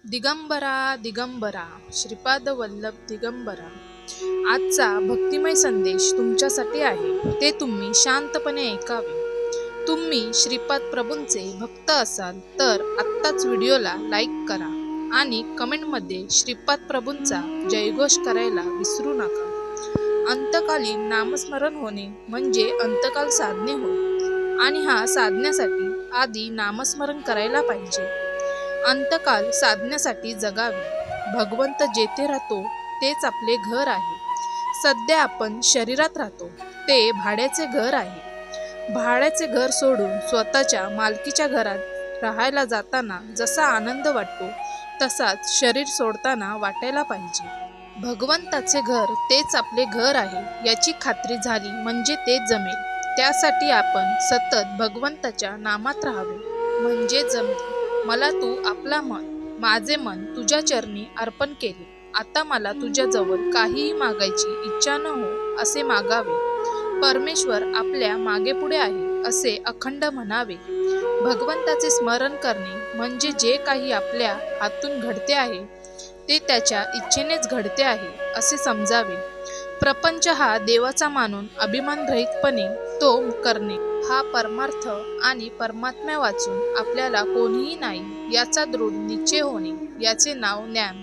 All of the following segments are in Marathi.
दिगंबरा दिगंबरा श्रीपाद वल्लभ दिगंबरा. आजचा भक्तिमय संदेश तुमच्यासाठी आहे, ते तुम्ही शांतपणे ऐकावे. तुम्ही श्रीपाद प्रभूंचे भक्त असाल तर आत्ताच व्हिडिओला लाईक करा आणि कमेंटमध्ये श्रीपाद प्रभूंचा जयघोष करायला विसरू नका. अंतकालीन नामस्मरण होणे म्हणजे अंतकाल साधणे होय, आणि हा साधण्यासाठी आधी नामस्मरण करायला पाहिजे. अंतकाल साधण्यासाठी जगावे. भगवंत जेथे राहतो तेच आपले घर आहे. सध्या आपण शरीरात राहतो, ते भाड्याचे घर आहे. भाड्याचे घर सोडून स्वतःच्या मालकीच्या घरात राहायला जाताना जसा आनंद वाटतो, तसाच शरीर सोडताना वाटायला पाहिजे. भगवंताचे घर तेच आपले घर आहे याची खात्री झाली म्हणजे तेच जमेल. त्यासाठी आपण सतत भगवंताच्या नामात राहावे म्हणजे जमेल. मला तू आपला मन, माझे मन तुझ्या चरणी अर्पण केले. आता मला तुझ्याजवळ काहीही मागायची इच्छा न हो असे मागावे. परमेश्वर आपल्या मागे पुढे आहे असे अखंड म्हणावे. भगवंताचे स्मरण करणे म्हणजे जे काही आपल्या हातून घडते आहे ते त्याच्या इच्छेनेच घडते आहे असे समजावे. प्रपंच हा देवाचा मानून अभिमानरहितपणे तो करणे हा परमार्थ आणि परमात्म्या वाचून आपल्याला कोणीही नाही याचा दृढ निश्चय होणे, याचे नाव ज्ञान.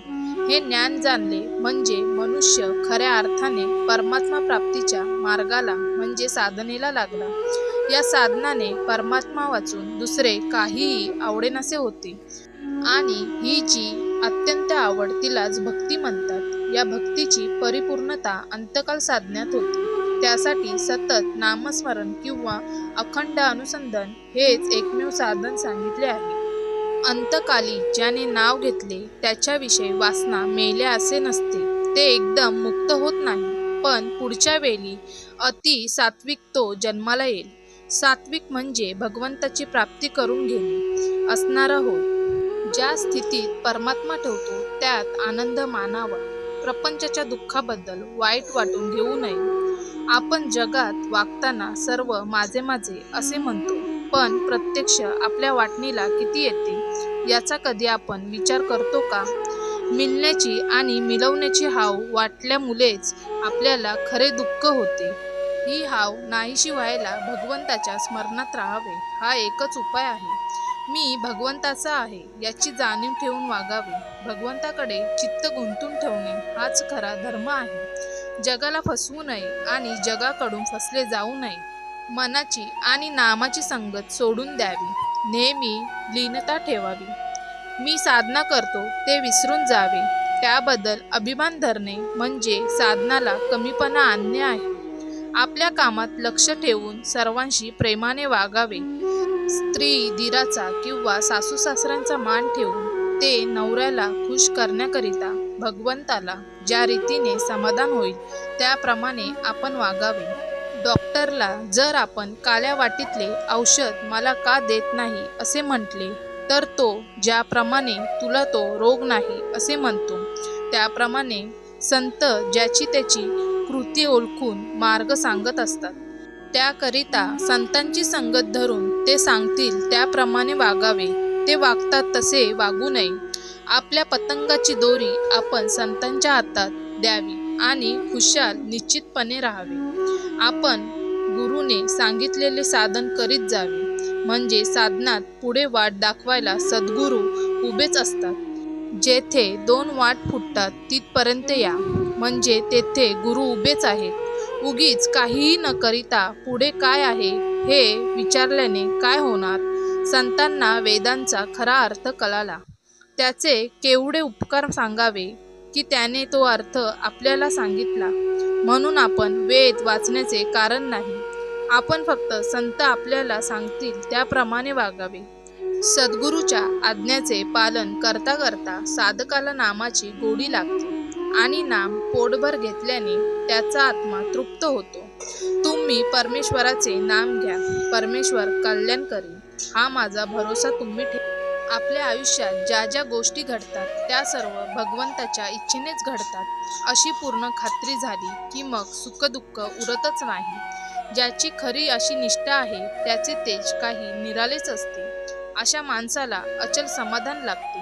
हे ज्ञान जाणले म्हणजे मनुष्य खऱ्या अर्थाने परमात्मा प्राप्तीच्या मार्गाला म्हणजे साधनेला लागला. या साधनाने परमात्मा वाचून दुसरे काहीही आवडेनासे होते, आणि ही जी अत्यंत आवड तिलाच भक्ती म्हणतात. या भक्तीची परिपूर्णता अंतकाल साधण्यात होते. त्यासाठी सतत नामस्मरण किंवा अखंड अनुसंधान हेच एकमेव साधन सांगितले आहे. अंतकाली ज्याने नाव घेतले त्याच्याविषयी वासना मेल्या असे नसते. ते एकदम मुक्त होत नाही, पण पुढच्या वेळी अति सात्विक तो जन्माला येईल. सात्विक म्हणजे भगवंताची प्राप्ती करून घेणे असणारा होय. ज्या स्थितीत परमात्मा ठेवतो त्यात आनंद मानावा. प्रपंचाच्या दुःखाबद्दल वाईट वाटून घेऊ नये. आपण जगात वागताना सर्व माझे माझे असे म्हणतो, पण प्रत्यक्ष आपल्या वाटणीला किती येते याचा कधी आपण विचार करतो का? मिळण्याची आणि मिळवण्याची हाव वाटल्यामुळेच आपल्याला खरे दुःख होते. ही हाव नाहीशी व्हायला भगवंताच्या स्मरणात राहावे हा एकच उपाय आहे. मी भगवंताचा आहे याची जाणीव ठेवून वागावे. भगवंताकडे चित्त गुंतून ठेवणे हाच खरा धर्म आहे. जगाला फसवू नये आणि जगाकडून फसले जाऊ नये. मनाची आणि नामाची संगत सोडून द्यावी. नेहमी लीनता ठेवावी. मी साधना करतो ते विसरून जावे. त्याबद्दल अभिमान धरणे म्हणजे साधनाला कमीपणा आणणे आहे. आपल्या कामात लक्ष ठेवून सर्वांशी प्रेमाने वागावे. स्त्री दिराचा किंवा सासू सासऱ्यांचा मान ठेवून ते नवऱ्याला खुश करण्याकरिता भगवंताला ज्या रीतीने समाधान होईल त्याप्रमाणे आपण वागावे. डॉक्टरला जर आपण काल्या वाटीतले औषध मला का देत नाही असे म्हटले तर तो ज्याप्रमाणे तुला तो रोग नाही असे म्हणतो. त्याप्रमाणे संत ज्याची त्याची कृती ओळखून मार्ग सांगत असतात. त्याकरिता संतांची संगत धरून ते सांगतील त्याप्रमाणे वागावे. ते वागतात तसे वागू नये. आपल्या पतंगाची दोरी आपण संतांच्या हातात द्यावी आणि खुशाल निश्चितपणे राहावे. आपण गुरुने सांगितलेले साधन करीत जावे. म्हणजे साधनात पुढे वाट दाखवायला सद्गुरू उभेच असतात. जेथे दोन वाट फुटतात तिथपर्यंत या, म्हणजे तेथे गुरु उभेच आहेत. उगीच काहीही न करिता पुढे काय आहे हे विचारल्याने काय होणार? संतांना वेदांचा खरा अर्थ कळाला. त्याचे केवढे उपकार सांगावे की त्याने तो अर्थ आपल्याला सांगितला. म्हणून आपण वेद वाचण्याचे कारण नाही. आपण फक्त संत आपल्याला सांगतील त्याप्रमाणे वागावे. सद्गुरूच्या आज्ञेचे पालन करता करता साधकाला नामाची गोडी लागते, आणि नाम पोटभर घेतल्याने त्याचा आत्मा तृप्त होतो. तुम्ही परमेश्वराचे नाम घ्या, परमेश्वर कल्याण करेल हा माझा भरोसा तुम्ही ठेवा. आपल्या आयुष्यात ज्या ज्या गोष्टी घडतात त्या सर्व भगवंताच्या इच्छेनेच घडतात अशी पूर्ण खात्री झाली की मग सुखदुःख उरतच नाही. ज्याची खरी अशी निष्ठा आहे त्याचे तेज काही निराळेच असते. अशा माणसाला अचल समाधान लागते.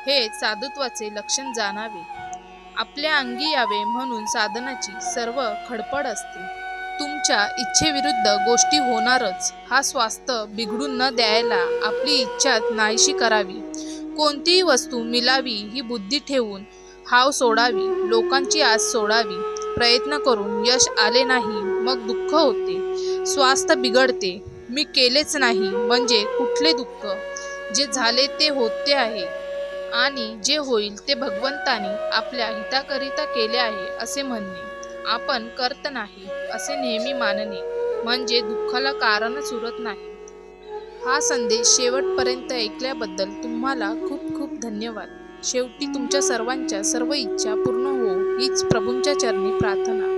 हे साधुत्वाचे लक्षण जाणावे. आपल्या अंगी यावे म्हणून साधनाची सर्व खडपड असते. तुमच्या इच्छेविरुद्ध गोष्टी होणारच. हा स्वास्थ्य बिघडून न द्यायला आपली इच्छा नाहीशी करावी. कोणतीही वस्तू मिळावी ही बुद्धी ठेवून हाव सोडावी. लोकांची आस सोडावी. प्रयत्न करून यश आले नाही मग दुःख होते, स्वास्थ्य बिघडते. मी केलेच नाही म्हणजे कुठले दुःख? जे झाले ते होते आहे आणि जे होईल ते भगवंतानी आपल्या हिताकरिता केले आहे असे म्हणणे. आपण करत नाही असे नेहमी मानणे म्हणजे दुःखाला कारणच उरत नाही. हा संदेश शेवटपर्यंत ऐकल्याबद्दल तुम्हाला खूप खूप धन्यवाद. शेवटी तुमच्या सर्वांच्या सर्व इच्छा पूर्ण हो हीच प्रभूंच्या चरणी प्रार्थना.